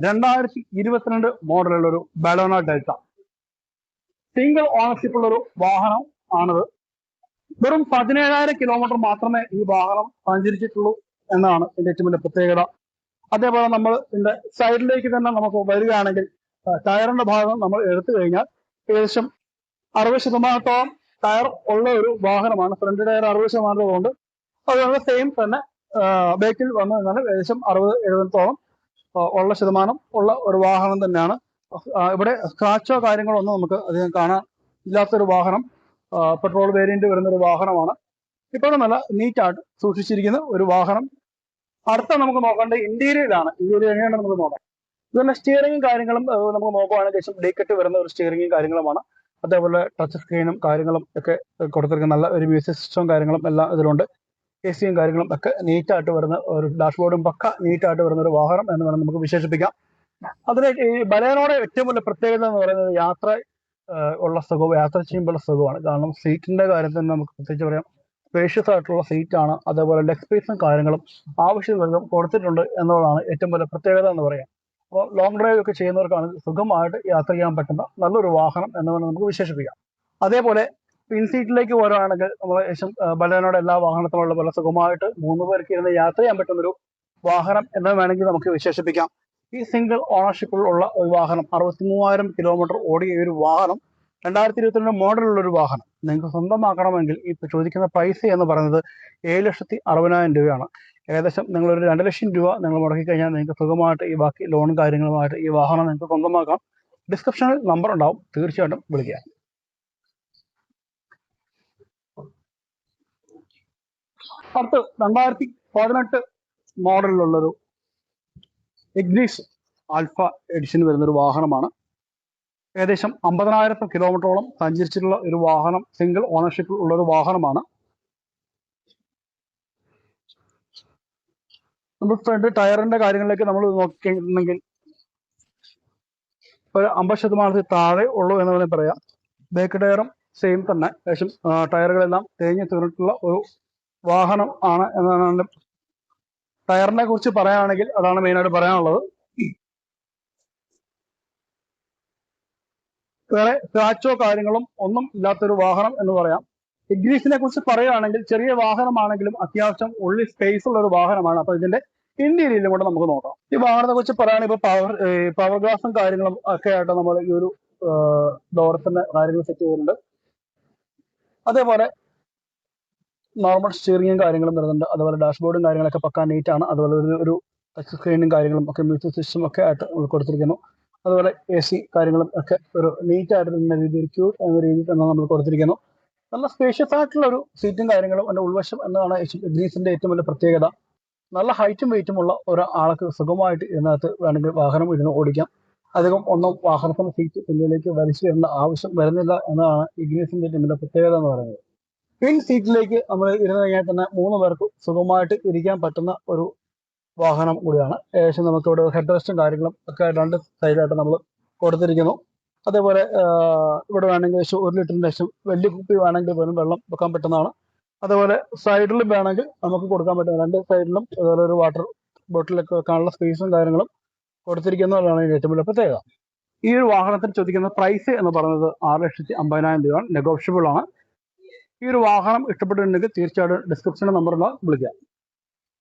2022 മോഡലുള്ള ഒരു ബലോണ delta single ownership ഉള്ള ഒരു വാഹനം ആണത്. വെറും 17,000 കിലോമീറ്റർ മാത്രമേ ഈ വാഹനം സഞ്ചരിച്ചിട്ടുള്ളൂ എന്നാണ് ഇതിന്റെ ഏറ്റവും വലിയ പ്രത്യേകത. അതേപോലെ നമ്മൾ ഇതിന്റെ സൈഡിലേക്ക് തന്നെ നമുക്ക് വരികയാണെങ്കിൽ ടയറിന്റെ ഭാഗം നമ്മൾ എടുത്തു കഴിഞ്ഞാൽ ഏകദേശം 60% ടയർ ഉള്ള ഒരു വാഹനമാണ്. ഫ്രണ്ട് ടയർ 60% ഉണ്ട്. അതുപോലെ സെയിം തന്നെ ബാക്കിൽ വന്നു കഴിഞ്ഞാൽ ഏകദേശം 60-70% ഉള്ള ശതമാനം ഉള്ള ഒരു വാഹനം തന്നെയാണ്. ഇവിടെ സ്ക്രാച്ചോ കാര്യങ്ങളോ ഒന്നും നമുക്ക് അധികം കാണാൻ ഇല്ലാത്തൊരു വാഹനം, പെട്രോൾ വേരിയന്റ് വരുന്ന ഒരു വാഹനമാണ്. ഇപ്പോഴും നല്ല നീറ്റായിട്ട് സൂക്ഷിച്ചിരിക്കുന്ന ഒരു വാഹനം. അടുത്ത നമുക്ക് നോക്കേണ്ടത് ഇന്റീരിയലാണ്. ഇന്റീരിയർ എങ്ങനെയാണ് നമുക്ക് നോക്കാം. ഇതുപോലെ സ്റ്റിയറിംഗും കാര്യങ്ങളും നമുക്ക് നോക്കുകയാണെങ്കിൽ ശേഷം ഡേക്കറ്റ് വരുന്ന ഒരു സ്റ്റിയറിംഗും കാര്യങ്ങളുമാണ്. അതേപോലെ ടച്ച് സ്ക്രീനും കാര്യങ്ങളും ഒക്കെ കൊടുത്തിരിക്കുന്ന നല്ല ഒരു മ്യൂസിക് സിസ്റ്റവും കാര്യങ്ങളും എല്ലാം ഇതിലുണ്ട്. AC-യും കാര്യങ്ങളും ഒക്കെ നീറ്റായിട്ട് വരുന്ന ഒരു ഡാഷ്ബോർഡും പക്ക നീറ്റായിട്ട് വരുന്ന ഒരു വാഹനം എന്ന് വേണം നമുക്ക് വിശേഷിപ്പിക്കാം. അതിന് ഈ ബലേനോയുടെ ഏറ്റവും വലിയ പ്രത്യേകത എന്ന് പറയുന്നത് യാത്ര ഉള്ള സുഖവും യാത്ര ചെയ്യുമ്പോഴുള്ള സുഖമാണ്. കാരണം സീറ്റിന്റെ കാര്യത്തിൽ നമുക്ക് പ്രത്യേകിച്ച് പറയാം, സ്പേഷ്യസ് ആയിട്ടുള്ള സീറ്റാണ്. അതേപോലെ ലെഗ് സ്പേസും കാര്യങ്ങളും ആവശ്യമുള്ളതും കൊടുത്തിട്ടുണ്ട് എന്നുള്ളതാണ് ഏറ്റവും വലിയ പ്രത്യേകത എന്ന് പറയാം. അപ്പോൾ ലോങ് ഡ്രൈവ് ഒക്കെ ചെയ്യുന്നവർക്കാണ് സുഖമായിട്ട് യാത്ര ചെയ്യാൻ പറ്റുന്ന നല്ലൊരു വാഹനം എന്ന് വേണം നമുക്ക് വിശേഷിപ്പിക്കാം. അതേപോലെ പിൻസീറ്റിലേക്ക് പോരുകയാണെങ്കിൽ നമ്മൾ ഏകദേശം ബലേനോയുടെ എല്ലാ വാഹനത്തിലുള്ള പോലെ സുഖമായിട്ട് 3 പേർക്ക് ഇരുന്ന് യാത്ര ചെയ്യാൻ പറ്റുന്നൊരു വാഹനം എന്ന് വേണമെങ്കിൽ നമുക്ക് വിശേഷിപ്പിക്കാം. ഈ സിംഗിൾ ഓണർഷിപ്പിൽ ഉള്ള ഒരു വാഹനം 63,000 കിലോമീറ്റർ ഓടിയ ഒരു വാഹനം 2022 മോഡലുള്ള ഒരു വാഹനം നിങ്ങൾക്ക് സ്വന്തമാക്കണമെങ്കിൽ ഈ ചോദിക്കുന്ന പൈസ എന്ന് പറയുന്നത് 7,60,000 രൂപയാണ്. ഏകദേശം നിങ്ങളൊരു 2 ലക്ഷം രൂപ നിങ്ങൾ മുടക്കി കഴിഞ്ഞാൽ നിങ്ങൾക്ക് സുഖമായിട്ട് ഈ ബാക്കി ലോണും കാര്യങ്ങളുമായിട്ട് ഈ വാഹനം നിങ്ങൾക്ക് സ്വന്തമാക്കാം. ഡിസ്ക്രിപ്ഷനിൽ നമ്പർ ഉണ്ടാവും, തീർച്ചയായിട്ടും വിളിക്കുക. അടുത്ത് 2018 മോഡലിലുള്ളൊരു എഗ്രീസ് ആൽഫ എഡിഷൻ വരുന്നൊരു വാഹനമാണ്. ഏകദേശം 50,000 കിലോമീറ്ററോളം സഞ്ചരിച്ചിട്ടുള്ള ഒരു വാഹനം, സിംഗിൾ ഓണർഷിപ്പിൽ ഉള്ള ഒരു വാഹനമാണ്. നമ്മൾ ഫ്രണ്ട് ടയറിന്റെ കാര്യങ്ങളിലേക്ക് നമ്മൾ നോക്കിയിട്ടുണ്ടെങ്കിൽ ഒരു 50% താഴെ ഉള്ളൂ എന്ന് വേണമെങ്കിൽ പറയാം. ബാക്ക് ടയറും സെയിം തന്നെ, ഏകദേശം ടയറുകളെല്ലാം തേഞ്ഞ് തീർന്നിട്ടുള്ള ഒരു വാഹനം ആണ് എന്നാണ്. ടയറിനെ കുറിച്ച് പറയുകയാണെങ്കിൽ അതാണ് മെയിനായിട്ട് പറയാനുള്ളത്. വേറെ സ്ക്രാച്ചോ കാര്യങ്ങളും ഒന്നും ഇല്ലാത്തൊരു വാഹനം എന്ന് പറയാം. എഗ്രീസിനെ കുറിച്ച് പറയുകയാണെങ്കിൽ ചെറിയ വാഹനമാണെങ്കിലും അത്യാവശ്യം ഉള്ളി സ്പേസ് ഉള്ള ഒരു വാഹനമാണ്. അപ്പൊ ഇതിന്റെ ഇന്റീരിയലും കൂടെ നമുക്ക് നോക്കാം. ഈ വാഹനത്തെ കുറിച്ച് പറയുകയാണെങ്കിൽ ഇപ്പൊ പവർ ഗ്ലാസും കാര്യങ്ങളും ഒക്കെ ആയിട്ട് നമ്മൾ ഈ ഒരു ഡോറത്തിന്റെ കാര്യങ്ങൾ സെറ്റ് ചെയ്യുന്നുണ്ട്. അതേപോലെ നോർമൽ സ്റ്റിയറിംഗും കാര്യങ്ങളും വരുന്നുണ്ട്. അതുപോലെ ഡാഷ്ബോർഡും കാര്യങ്ങളൊക്കെ പക്കാ നീറ്റാണ്. അതുപോലെ ഒരു ടച്ച് സ്ക്രീനും കാര്യങ്ങളും ഒക്കെ മ്യൂസിക് സിസ്റ്റം ഒക്കെ ആയിട്ട് കൊടുത്തിരിക്കുന്നു. അതുപോലെ AC കാര്യങ്ങളും ഒക്കെ ഒരു നീറ്റായിട്ട് തന്നെ രീതിയിൽ ക്യൂട്ട് എന്ന രീതിയിൽ തന്നെ നമ്മൾ കൊടുത്തിരിക്കുന്നു. നല്ല സ്പേഷ്യസ് ആയിട്ടുള്ള ഒരു സീറ്റും കാര്യങ്ങളും അതിന്റെ ഉൾവശം എന്നതാണ് എഗ്രീസിന്റെ ഏറ്റവും വലിയ പ്രത്യേകത. നല്ല ഹൈറ്റും വെയിറ്റും ഉള്ള ഒരാൾക്ക് സുഖമായിട്ട് ഇതിനകത്ത് വേണമെങ്കിൽ വാഹനം ഇരുന്ന് ഓടിക്കാം. അധികം ഒന്നും വാഹനത്തിന്റെ സീറ്റ് പിന്നിലേക്ക് വലിച്ചു വരേണ്ട ആവശ്യം വരുന്നില്ല എന്നതാണ് എഗ്രീസിന്റെ ഏറ്റവും വലിയ പ്രത്യേകത എന്ന് പറയുന്നത്. പിൻ സീറ്റിലേക്ക് നമ്മൾ ഇരുന്ന് കഴിഞ്ഞാൽ തന്നെ 3 പേർക്ക് സുഖമായിട്ട് ഇരിക്കാൻ പറ്റുന്ന ഒരു വാഹനം കൂടിയാണ്. ഏകദേശം നമുക്ക് ഇവിടെ ഹെഡ് റെസ്റ്റും കാര്യങ്ങളും ഒക്കെ 2 സൈഡായിട്ട് നമ്മൾ കൊടുത്തിരിക്കുന്നു. അതേപോലെ ഇവിടെ വേണമെങ്കിൽ 1 ലിറ്ററിന്റെ വലിയ കുപ്പി വേണമെങ്കിൽ പോലും വെള്ളം വെക്കാൻ പറ്റുന്നതാണ്. അതേപോലെ സൈഡിലും വേണമെങ്കിൽ നമുക്ക് കൊടുക്കാൻ പറ്റുന്ന 2 സൈഡിലും അതുപോലെ ഒരു വാട്ടർ ബോട്ടിലൊക്കെ വെക്കാനുള്ള സ്പേസും കാര്യങ്ങളും കൊടുത്തിരിക്കുന്നതാണ് ഏറ്റവും വലിയ പ്രത്യേകത. ഈ ഒരു വാഹനത്തിന് ചോദിക്കുന്ന പ്രൈസ് എന്ന് പറയുന്നത് 6,50,000 രൂപ, നെഗോഷ്യബിൾ ആണ്. ഈ ഒരു വാഹനം ഇഷ്ടപ്പെട്ടിട്ടുണ്ടെങ്കിൽ തീർച്ചയായിട്ടും ഡിസ്ക്രിപ്ഷനിൽ നമ്പറിൽ വിളിക്കാം.